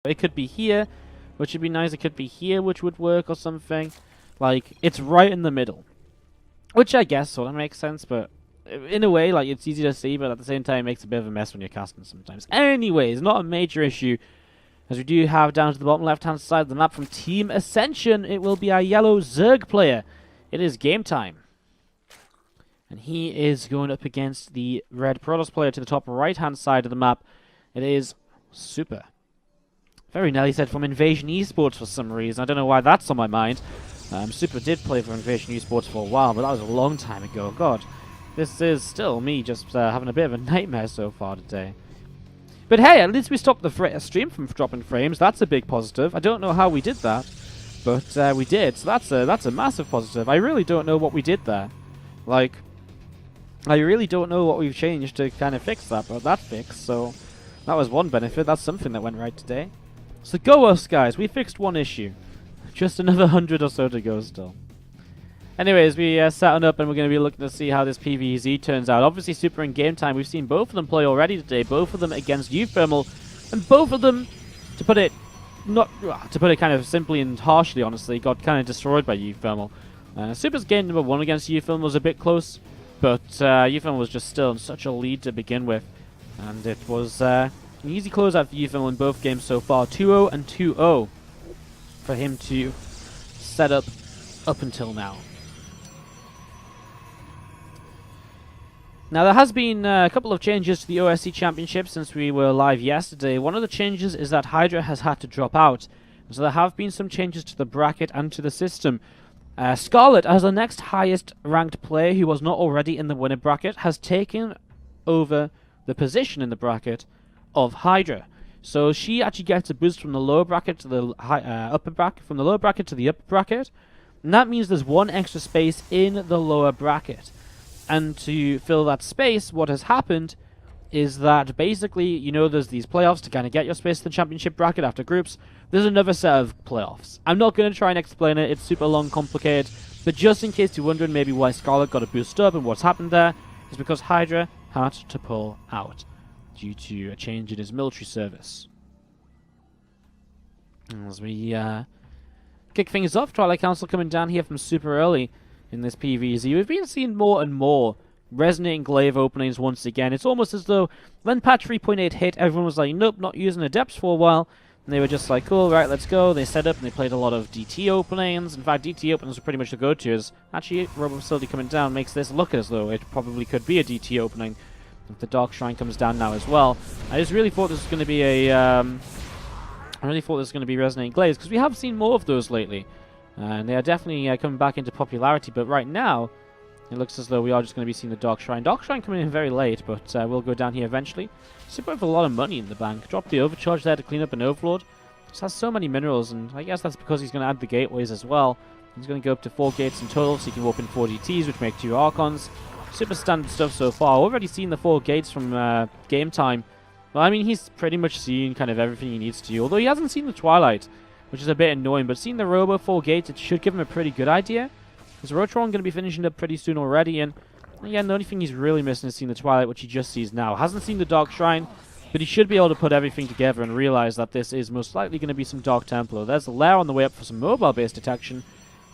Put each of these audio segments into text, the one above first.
It could be here, which would be nice. It could be here, which would work or something. Like, it's right in the middle. Which I guess sort of makes sense, but in a way, like, it's easy to see, but at the same time, it makes a bit of a mess when you're casting sometimes. Anyways, not a major issue, as we do have down to the bottom left-hand side of the map from Team Ascension, it will be our yellow Zerg player. It is game time. And he is going up against the red Protoss player to the top right-hand side of the map. It is Super. Very nearly said from Invasion Esports for some reason. I don't know why that's on my mind. Super did play for Invasion Esports for a while, but that was a long time ago. God, this is still me just having a bit of a nightmare so far today. But hey, at least we stopped the stream from dropping frames. That's a big positive. I don't know how we did that, but we did. So that's a massive positive. I really don't know what we did there. Like, I really don't know what we've changed to kind of fix that, but that fixed. So that was one benefit. That's something that went right today. So go us, guys. We fixed one issue. Just another 100 or so to go still. Anyways, we setting up and we're going to be looking to see how this PvZ turns out. Obviously, Super in game time. We've seen both of them play already today. Both of them against Uthermal. And both of them, to put it kind of simply and harshly, honestly, got kind of destroyed by Uthermal. Super's game number 1 against Uthermal was a bit close. But Uthermal was just still in such a lead to begin with. And it was an easy closeout for Uthermal in both games so far. 2-0 and 2-0 for him to set up until now. Now, there has been a couple of changes to the OSC Championship since we were live yesterday. One of the changes is that Hydra has had to drop out. So there have been some changes to the bracket and to the system. Scarlet, as the next highest ranked player who was not already in the winner bracket, has taken over the position in the bracket of Hydra. So she actually gets a boost from the lower bracket to the upper bracket, from the lower bracket to the upper bracket. And that means there's one extra space in the lower bracket. And to fill that space, what has happened is that basically, you know, there's these playoffs to kind of get your space to the championship bracket after groups. There's another set of playoffs. I'm not going to try and explain it. It's super long, complicated. But just in case you're wondering maybe why Scarlet got a boost up and what's happened there, is because Hydra had to pull out due to a change in his military service. As we kick things off, Twilight Council coming down here from super early in this PvZ. We've been seeing more and more Resonating Glaive openings once again. It's almost as though when patch 3.8 hit, everyone was like, nope, not using Adepts for a while. And they were just like, cool, right, let's go. They set up and they played a lot of DT openings. In fact, DT openings are pretty much the go-tos. Actually, Robo Facility coming down makes this look as though it probably could be a DT opening. If the Dark Shrine comes down now as well. I just really thought this was going to be Resonating Glaives, because we have seen more of those lately. And they are definitely coming back into popularity, but right now, it looks as though we are just going to be seeing the Dark Shrine. Dark Shrine coming in very late, but we'll go down here eventually. Super with a lot of money in the bank. Drop the Overcharge there to clean up an Overlord. Just has so many minerals, and I guess that's because he's going to add the gateways as well. He's going to go up to 4 gates in total, so he can open 4 DTs, which make 2 Archons. Super standard stuff so far. Already seen the 4 gates from game time. Well, I mean, he's pretty much seen kind of everything he needs to, although he hasn't seen the Twilight, which is a bit annoying, but seeing the Robo 4 gates, it should give him a pretty good idea. Because Rotron going to be finishing up pretty soon already, and again, the only thing he's really missing is seeing the Twilight, which he just sees now. Hasn't seen the Dark Shrine, but he should be able to put everything together and realize that this is most likely going to be some Dark Templar. There's a lair on the way up for some mobile-based detection,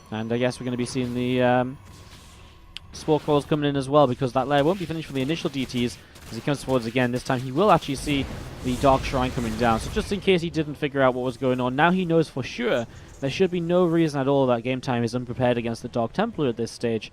and I guess we're going to be seeing the Spore Crawlers coming in as well, because that lair won't be finished for the initial DTs. As he comes forwards again, this time he will actually see the Dark Shrine coming down. So just in case he didn't figure out what was going on, now he knows for sure. There should be no reason at all that Game Time is unprepared against the Dark Templar at this stage.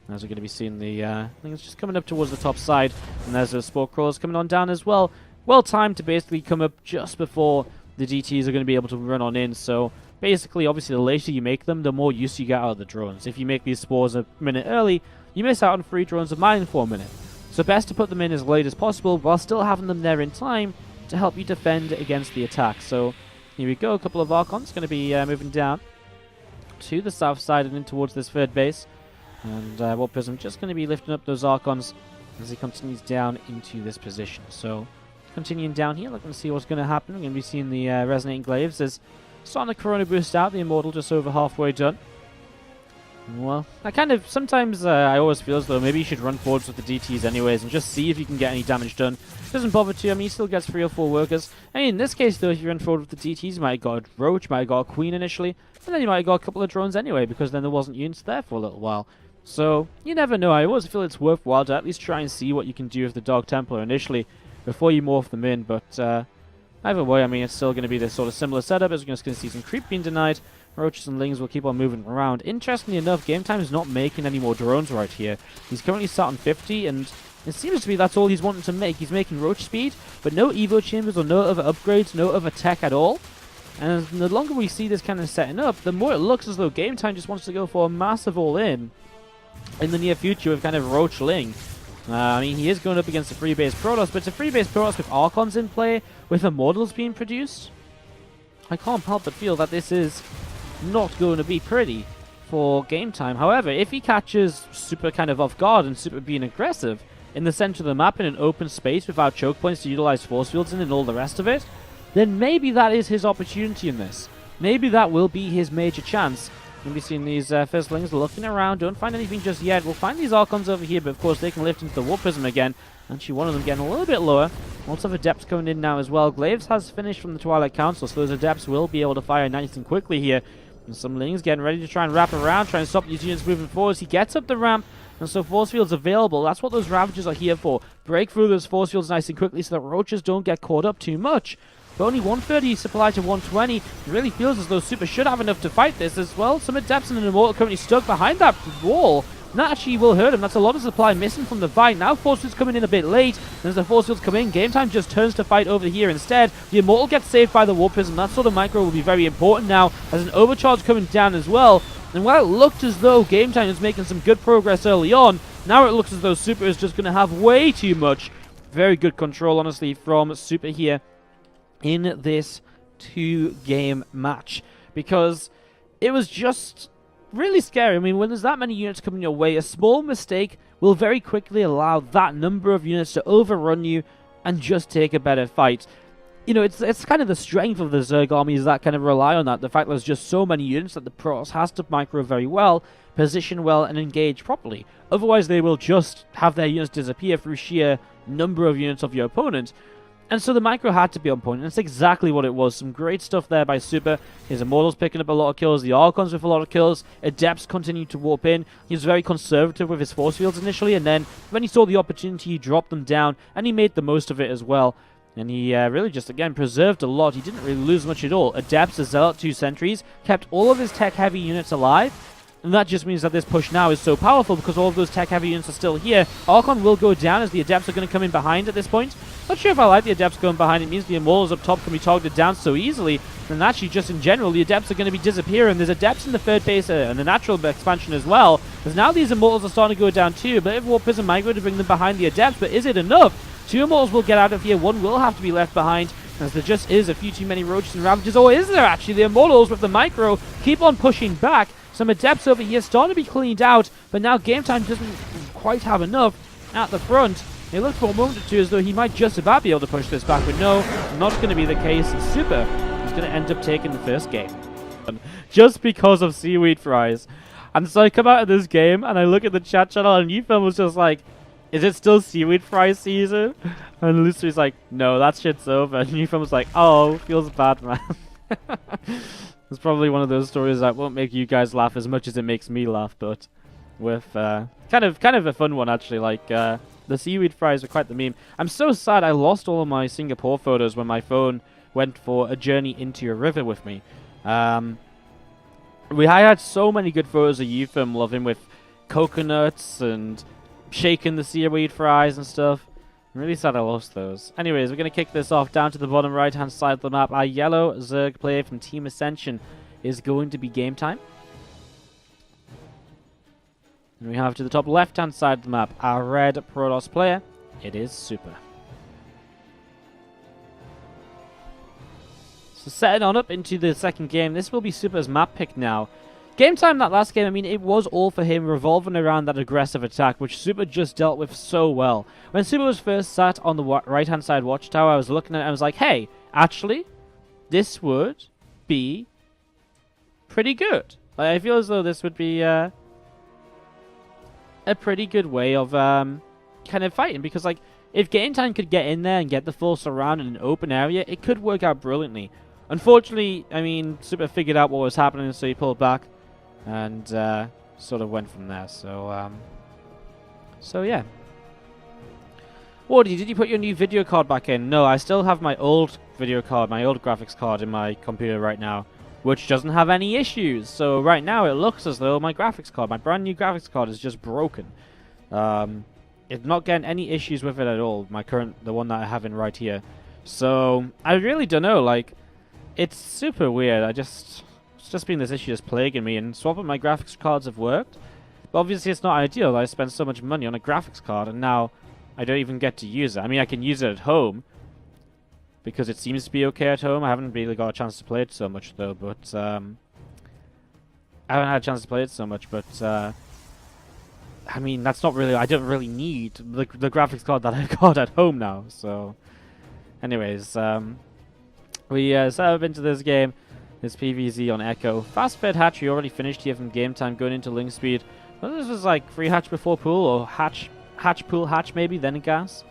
As we're going to be seeing the, I think it's just coming up towards the top side. And there's those Spore Crawlers coming on down as well. Well timed to basically come up just before the DTs are going to be able to run on in. So basically, obviously, the later you make them, the more use you get out of the drones. If you make these spores a minute early, you miss out on free drones of mining for a minute. So best to put them in as late as possible while still having them there in time to help you defend against the attack. So here we go, a couple of Archons going to be moving down to the south side and in towards this third base. And Warp Prism just going to be lifting up those Archons as he continues down into this position. So continuing down here, looking to see what's going to happen. We're going to be seeing the Resonating Glaives. There's starting to Corona boost out, the Immortal just over halfway done. Well, sometimes I always feel as though maybe you should run forwards with the DTs anyways and just see if you can get any damage done. Doesn't bother to, I mean, he still gets 3 or 4 workers. I mean, in this case though, if you run forward with the DTs, you might have got a Roach, might have got a Queen initially, and then you might have got a couple of drones anyway, because then there wasn't units there for a little while. So, you never know. I always feel it's worthwhile to at least try and see what you can do with the Dog Templar initially, before you morph them in, but either way, I mean, it's still going to be this sort of similar setup, as we're just going to see some creep being denied. Roaches and Lings will keep on moving around. Interestingly enough, GameTime is not making any more drones right here. He's currently sat on 50, and it seems to be that's all he's wanting to make. He's making Roach speed, but no Evo chambers or no other upgrades, no other tech at all. And the longer we see this kind of setting up, the more it looks as though GameTime just wants to go for a massive all-in the near future with kind of Roach Ling. I mean, he is going up against a free base Protoss, but it's a free base Protoss with Archons in play, with Immortals being produced. I can't help but feel that this is not going to be pretty for GameTime. However, if he catches Super kind of off guard and Super being aggressive in the center of the map in an open space without choke points to utilize force fields in and all the rest of it, then maybe that is his opportunity in this. Maybe that will be his major chance. We'll be seeing these firstlings looking around, don't find anything just yet. We'll find these Archons over here, but of course they can lift into the Warp Prism again. Actually, one of them getting a little bit lower. Lots of Adepts coming in now as well. Glaives has finished from the Twilight Council, so those Adepts will be able to fire nice and quickly here. And some Lings getting ready to try and wrap around, try and stop these units moving forward. He gets up the ramp, and so force fields available. That's what those Ravagers are here for. Break through those force fields nice and quickly so that Roaches don't get caught up too much. But only 130 supply to 120. It really feels as though Super should have enough to fight this as well. Some Adepts and an Immortal currently stuck behind that wall. And that actually will hurt him. That's a lot of supply missing from the fight. Now Force Fields coming in a bit late. And as the Force Fields come in, GameTime just turns to fight over here instead. The Immortal gets saved by the Warp Prism. That sort of micro will be very important now as an overcharge coming down as well. And while it looked as though GameTime was making some good progress early on, now it looks as though Super is just going to have way too much. Very good control, honestly, from Super here in this 2-game match. Because it was just really scary. I mean, when there's that many units coming your way, a small mistake will very quickly allow that number of units to overrun you and just take a better fight. You know, it's kind of the strength of the Zerg armies that kind of rely on that. The fact that there's just so many units that the Protoss has to micro very well, position well, and engage properly. Otherwise, they will just have their units disappear through sheer number of units of your opponent. And so the micro had to be on point, and that's exactly what it was. Some great stuff there by Super. His Immortals picking up a lot of kills, the Archons with a lot of kills, Adepts continue to warp in. He was very conservative with his force fields initially, and then when he saw the opportunity, he dropped them down, and he made the most of it as well. And he really just, again, preserved a lot. He didn't really lose much at all. Adepts, a Zealot, 2 Sentries, kept all of his tech-heavy units alive. And that just means that this push now is so powerful because all of those tech-heavy units are still here. Archon will go down as the Adepts are going to come in behind at this point. Not sure if I like the Adepts going behind. It means the Immortals up top can be targeted down so easily. And actually, just in general, the Adepts are going to be disappearing. There's Adepts in the third base and the natural expansion as well. Because now these Immortals are starting to go down too. But if Warp Prism migrate to bring them behind the Adepts, but is it enough? 2 Immortals will get out of here. 1 will have to be left behind, as there just is a few too many Roaches and Ravagers. Or is there actually? The Immortals with the micro keep on pushing back. Some Adepts over here starting to be cleaned out, but now GameTime doesn't quite have enough at the front. It looked for a moment or two as though he might just about be able to push this back, but no, not going to be the case. Super is going to end up taking the first game. Just because of seaweed fries. And so I come out of this game, and I look at the chat channel, and Ufilm was just like, is it still seaweed fry season? And Lucy's like, no, that shit's over. And Ufilm was like, oh, feels bad, man. It's probably one of those stories that won't make you guys laugh as much as it makes me laugh, but with kind of a fun one actually. Like the seaweed fries are quite the meme. I'm so sad I lost all of my Singapore photos when my phone went for a journey into a river with me. I had so many good photos of Ufilm loving with coconuts and shaking the seaweed fries and stuff. I'm really sad I lost those. Anyways, we're going to kick this off down to the bottom right-hand side of the map. Our yellow Zerg player from Team Ascension is going to be GameTime. And we have to the top left-hand side of the map, our red Protoss player. It is Super. So setting on up into the second game. This will be Super's map pick now. GameTime, that last game, I mean, it was all for him revolving around that aggressive attack, which Super just dealt with so well. When Super was first sat on the right-hand side watchtower, I was looking at it and I was like, hey, actually, this would be pretty good. Like, I feel as though this would be a pretty good way of kind of fighting, because like if GameTime could get in there and get the full surround in an open area, it could work out brilliantly. Unfortunately, I mean, Super figured out what was happening, so he pulled back and sort of went from there. So yeah. Wardy, did you put your new video card back in? No, I still have my old video card, my old graphics card in my computer right now, which doesn't have any issues. So right now it looks as though my graphics card, my brand new graphics card, is just broken. It's not getting any issues with it at all, the one that I have in right here. So I really don't know, like, it's super weird. It's just been this issue that's plaguing me, and swapping my graphics cards have worked. But obviously it's not ideal. I spent so much money on a graphics card, and now I don't even get to use it. I mean, I can use it at home, because it seems to be okay at home. I haven't really got a chance to play it so much, though, but I haven't had a chance to play it so much, but I mean, that's not really, I don't really need the graphics card that I've got at home now. So anyways, we set up into this game. This PvZ on Echo. Fast fed hatch, we already finished here from GameTime, going into Ling Speed. Well, this was like free hatch before pool, or hatch pool hatch maybe, then gas.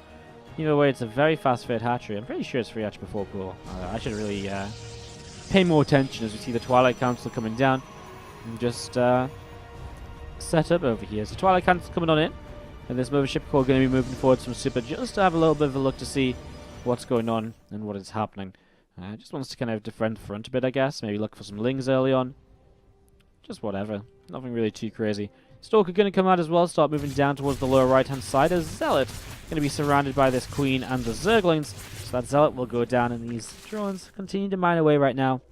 Either way, it's a very fast fed hatchery. I'm pretty sure it's free hatch before pool. I should really pay more attention as we see the Twilight Council coming down. And just set up over here. So Twilight Council coming on in, and this mothership core going to be moving forward some super, just to have a little bit of a look to see what's going on and what is happening. Just wants to kind of defend the front a bit, I guess. Maybe look for some lings early on. Just whatever. Nothing really too crazy. Stalker going to come out as well, start moving down towards the lower right-hand side. As Zealot going to be surrounded by this Queen and the Zerglings. So that Zealot will go down, and these drones continue to mine away right now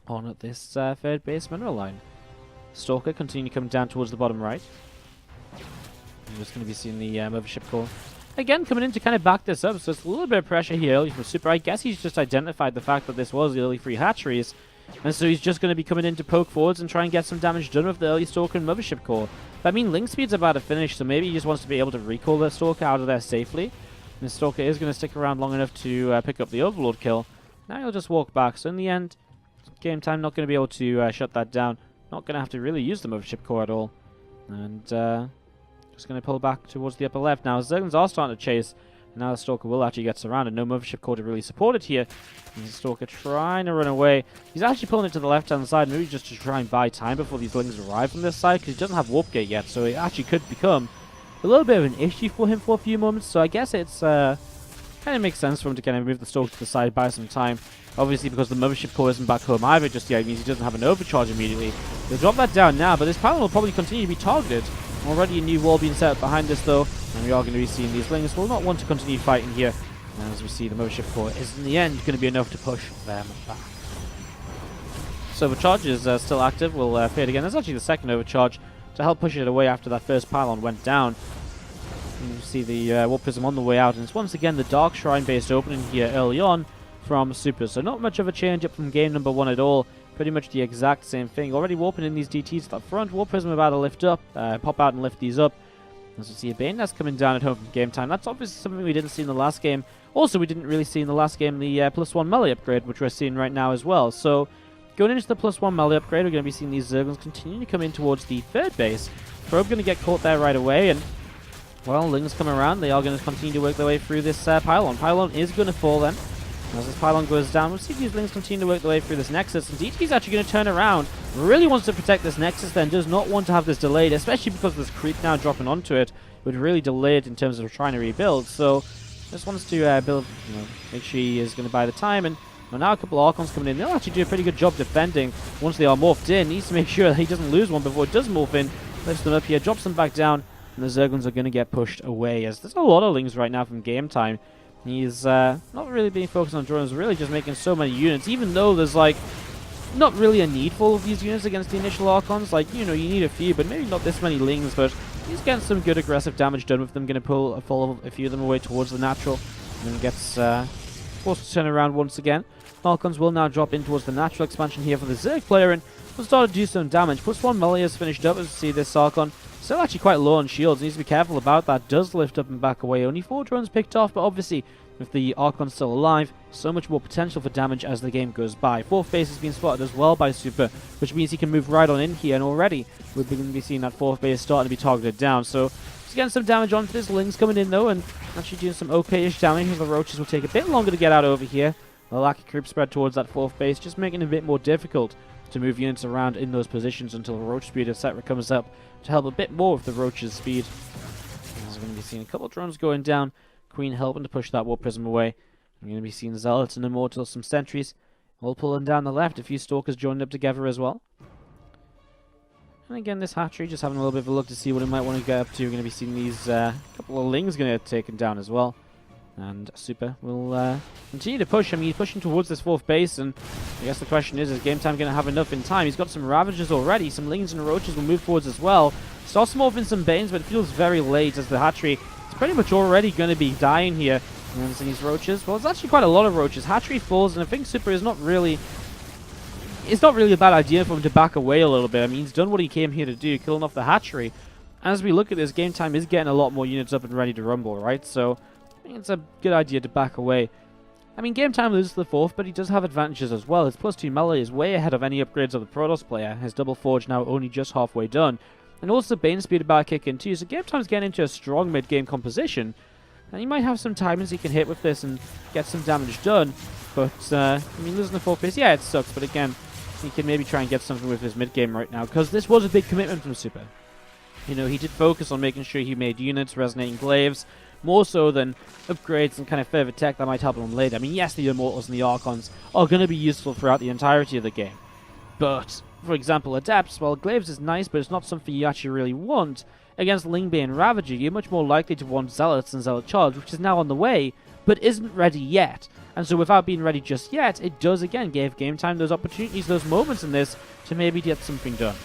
on this third base mineral line. Stalker continue to come down towards the bottom right. I'm just going to be seeing the mothership core again coming in to kind of back this up, so it's a little bit of pressure here early from Super. I guess he's just identified the fact that this was the early free hatcheries, and so he's just going to be coming in to poke forwards and try and get some damage done with the early Stalker and mothership core. But I mean, Ling Speed's about to finish, so maybe he just wants to be able to recall the Stalker out of there safely. And the Stalker is going to stick around long enough to pick up the Overlord kill. Now he'll just walk back, so in the end, GameTime not going to be able to shut that down. Not going to have to really use the mothership core at all. And just going to pull back towards the upper left. Now, Zerglings are starting to chase. And now the Stalker will actually get surrounded. No mothership core to really support it here. And the Stalker trying to run away. He's actually pulling it to the left-hand side. Maybe just to try and buy time before these Lings arrive from this side. Because he doesn't have Warp Gate yet. So it actually could become a little bit of an issue for him for a few moments. So I guess it's kind of makes sense for him to kind of move the Stalker to the side, buy some time. Obviously, because the mothership core isn't back home either just yet, it means he doesn't have an overcharge immediately. He'll drop that down now, but this pylon will probably continue to be targeted. Already a new wall being set up behind us, though, and we are going to be seeing these Lings will not want to continue fighting here. And as we see, the mothership core is, in the end, going to be enough to push them back. So overcharge is still active. We'll fade again. That's actually the second overcharge to help push it away after that first pylon went down. And you see the Warp Prism on the way out, and it's once again the Dark Shrine-based opening here early on from Super. So not much of a change up from game number 1 at all. Pretty much the exact same thing. Already warping in these DTs at the front. Warp Prism about to lift up, pop out and lift these up. As we see a Bane that's coming down at home from GameTime. That's obviously something we didn't see in the last game. Also, we didn't really see in the last game the +1 melee upgrade, which we're seeing right now as well. So going into the +1 melee upgrade, we're going to be seeing these Zerglings continue to come in towards the third base. Probe going to get caught there right away, and well, Lings come around. They are going to continue to work their way through this pylon. Pylon is going to fall then. As this pylon goes down, we'll see these Lings continue to work their way through this Nexus. And DT's actually going to turn around. Really wants to protect this Nexus then. Does not want to have this delayed, especially because there's creep now dropping onto it. Would really delay it in terms of trying to rebuild. So just wants to build, make sure he is going to buy the time. And well, now a couple of Archons coming in. They'll actually do a pretty good job defending once they are morphed in. Needs to make sure that he doesn't lose one before it does morph in. Lifts them up here, drops them back down. And the Zerglings are going to get pushed away. As there's a lot of Lings right now from GameTime. He's not really being focused on drones, really just making so many units, even though there's like not really a need for all of these units against the initial Archons. Like, you need a few, but maybe not this many Lings, but he's getting some good aggressive damage done with them. Going to pull a few of them away towards the natural, and then gets forced to turn around once again. Archons will now drop in towards the natural expansion here for the Zerg player, and will start to do some damage. +1 melee is finished up as we see this Archon. Still actually quite low on shields. Needs to be careful about that. Does lift up and back away. Only 4 drones picked off, but obviously with the Archon still alive, so much more potential for damage as the game goes by. 4th base has been spotted as well by Super, which means he can move right on in here, and already we're going to be seeing that 4th base starting to be targeted down. So he's getting some damage onto this. Ling's coming in though, and actually doing some okay-ish damage. The Roaches will take a bit longer to get out over here. The lack of creep spread towards that 4th base, just making it a bit more difficult to move units around in those positions until the Roach speed, etc. comes up to help a bit more with the Roach's speed. As we're going to be seeing a couple of drones going down. Queen helping to push that Warp Prism away. We're going to be seeing Zealots and Immortals, some Sentries, all pulling down the left. A few Stalkers joining up together as well. And again, this hatchery just having a little bit of a look to see what it might want to get up to. We're going to be seeing these couple of Lings going to get taken down as well. And Super will continue to push. I mean, he's pushing towards this 4th base, and I guess the question is GameTime going to have enough in time? He's got some Ravagers already. Some Lings and Roaches will move forwards as well. Starts morphing some Banes, but it feels very late as the hatchery is pretty much already going to be dying here. And then these Roaches, well, it's actually quite a lot of Roaches. Hatchery falls, and I think Super is not really... It's not really a bad idea for him to back away a little bit. I mean, he's done what he came here to do, killing off the hatchery. As we look at this, GameTime is getting a lot more units up and ready to rumble, right? So I think it's a good idea to back away. I mean, GameTime loses the 4th, but he does have advantages as well. His +2 melee is way ahead of any upgrades of the Protoss player. His double forge now only just halfway done. And also Bane speed about to kick in too, so GameTime's getting into a strong mid-game composition. And he might have some timings he can hit with this and get some damage done. But, I mean, losing the 4th base, yeah, it sucks. But again, he can maybe try and get something with his mid-game right now, because this was a big commitment from Super. You know, he did focus on making sure he made units, resonating glaives, more so than upgrades and kind of further tech that might help him later. I mean, yes, the Immortals and the Archons are going to be useful throughout the entirety of the game. But, for example, Adepts, well, glaives is nice, but it's not something you actually really want. Against Lingbane and Ravager, you're much more likely to want Zealots and Zealot Charge, which is now on the way, but isn't ready yet. And so without being ready just yet, it does again give GameTime those opportunities, those moments in this, to maybe get something done.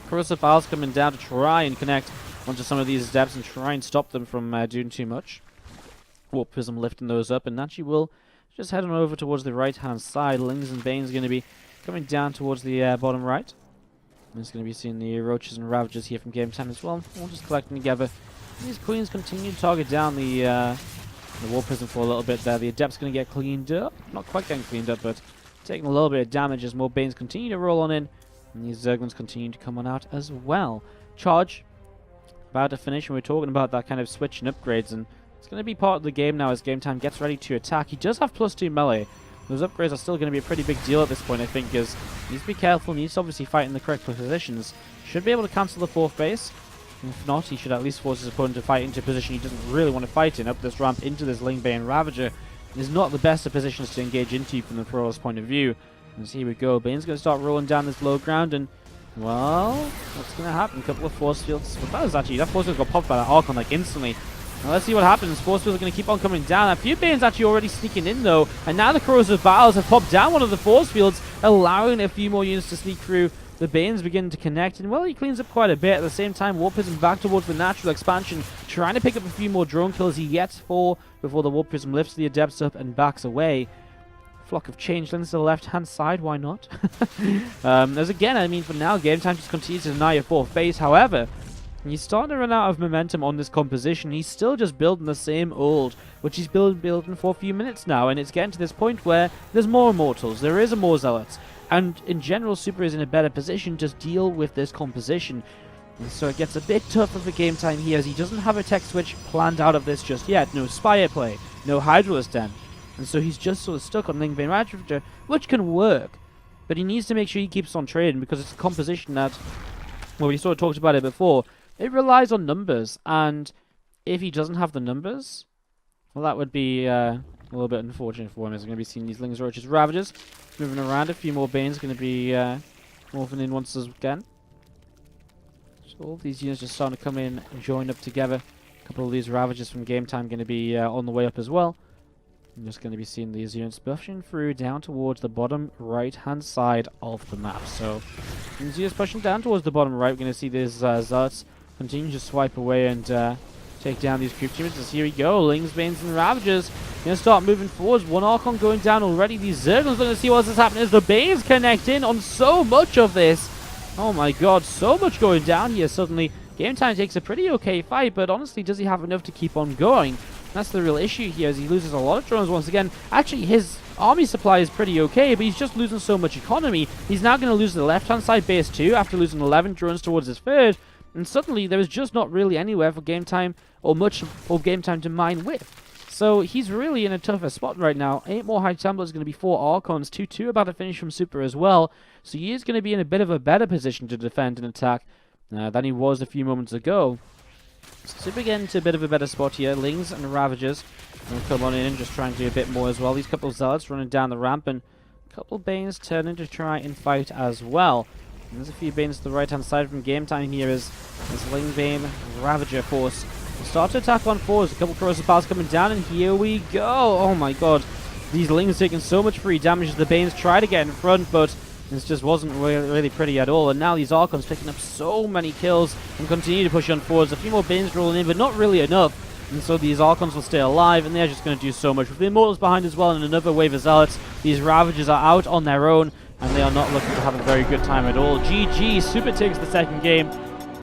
Corrosive Files coming down to try and connect onto some of these Adepts and try and stop them from doing too much. Warp Prism lifting those up, and actually will just head on over towards the right-hand side. Lings and Bane's going to be coming down towards the bottom right. And it's going to be seeing the Roaches and Ravagers here from GameTime as well. All just collecting together. And these Queens continue to target down the Warp Prism for a little bit there. The Adept's going to get cleaned up. Not quite getting cleaned up, but taking a little bit of damage as more Banes continue to roll on in. And these Zerglings continue to come on out as well. Charge about to finish, and we're talking about that kind of switch and upgrades, and it's going to be part of the game now as GameTime gets ready to attack. He does have +2 melee. Those upgrades are still going to be a pretty big deal at this point, I think, because he needs to be careful, he needs to obviously fight in the correct positions. Should be able to cancel the 4th base. If not, he should at least force his opponent to fight into a position he doesn't really want to fight in. Up this ramp into this Lingbane Ravager is not the best of positions to engage into from the Protoss point of view. And so here we go, Bane's going to start rolling down this low ground, and well, what's going to happen? A couple of force fields. Well, that force field got popped by that Archon like instantly. Now let's see what happens. Force fields are going to keep on coming down. A few Banes actually already sneaking in though, and now the Corrosive Vials have popped down one of the force fields, allowing a few more units to sneak through. The Banes begin to connect, and well, he cleans up quite a bit. At the same time, Warp Prism back towards the natural expansion, trying to pick up a few more drone kills. He gets 4 before the Warp Prism lifts the Adepts up and backs away. Flock of Changelings to the left-hand side, why not? As again, I mean, for now, GameTime just continues to deny a 4th base. However, he's starting to run out of momentum on this composition. He's still just building the same old, which he's building for a few minutes now, and it's getting to this point where there's more Immortals, there is more Zealots, and in general, Super is in a better position to deal with this composition. And so it gets a bit tougher for GameTime here, as he doesn't have a tech switch planned out of this just yet. No Spire play, no Hydralisk Den. And so he's just sort of stuck on Lingbane Ravager, which can work. But he needs to make sure he keeps on trading, because it's a composition that, well, we sort of talked about it before, it relies on numbers. And if he doesn't have the numbers, well, that would be a little bit unfortunate for him. As we're going to be seeing these Lings, Roaches, Ravagers moving around. A few more Banes going to be morphing in once again. So all these units just starting to come in and join up together. A couple of these Ravagers from GameTime going to be on the way up as well. I'm just going to be seeing these units pushing through down towards the bottom right-hand side of the map. So, these units pushing down towards the bottom right, we're going to see these Zealots continue to swipe away and take down these creep units. As here we go, Lings, Banes, and Ravagers going to start moving forwards. One Archon going down already. These Zerglings going to see what's happening as the Banes connect in on so much of this. Oh my god, so much going down here suddenly. GameTime takes a pretty okay fight, but honestly, does he have enough to keep on going? That's the real issue here, as he loses a lot of drones once again. Actually, his army supply is pretty okay, but he's just losing so much economy. He's now going to lose the left-hand side base too, after losing 11 drones towards his third. And suddenly, there is just not really anywhere for game time, or much for game time to mine with. So he's really in a tougher spot right now. 8 more High Templars, going to be 4 Archons, 2-2 about to finish from Super as well. So he is going to be in a bit of a better position to defend and attack than he was a few moments ago. Super getting into a bit of a better spot here. Lings and Ravagers will come on in and just try and do a bit more as well. These couple of Zealots running down the ramp, and a couple of Banes turning to try and fight as well. And there's a few Banes to the right hand side from game time here as Ling Bane Ravager force will start to attack on fours. A couple of corrosive bars coming down, and here we go. Oh my god. These Lings taking so much free damage as the Banes try to get in front, but this just wasn't really pretty at all. And now these Archons picking up so many kills and continue to push on forwards. A few more Banes rolling in, but not really enough. And so these Archons will stay alive, and they're just going to do so much. With the Immortals behind as well, and another wave of Zealots, these Ravagers are out on their own, and they are not looking to have a very good time at all. GG, Super takes the second game.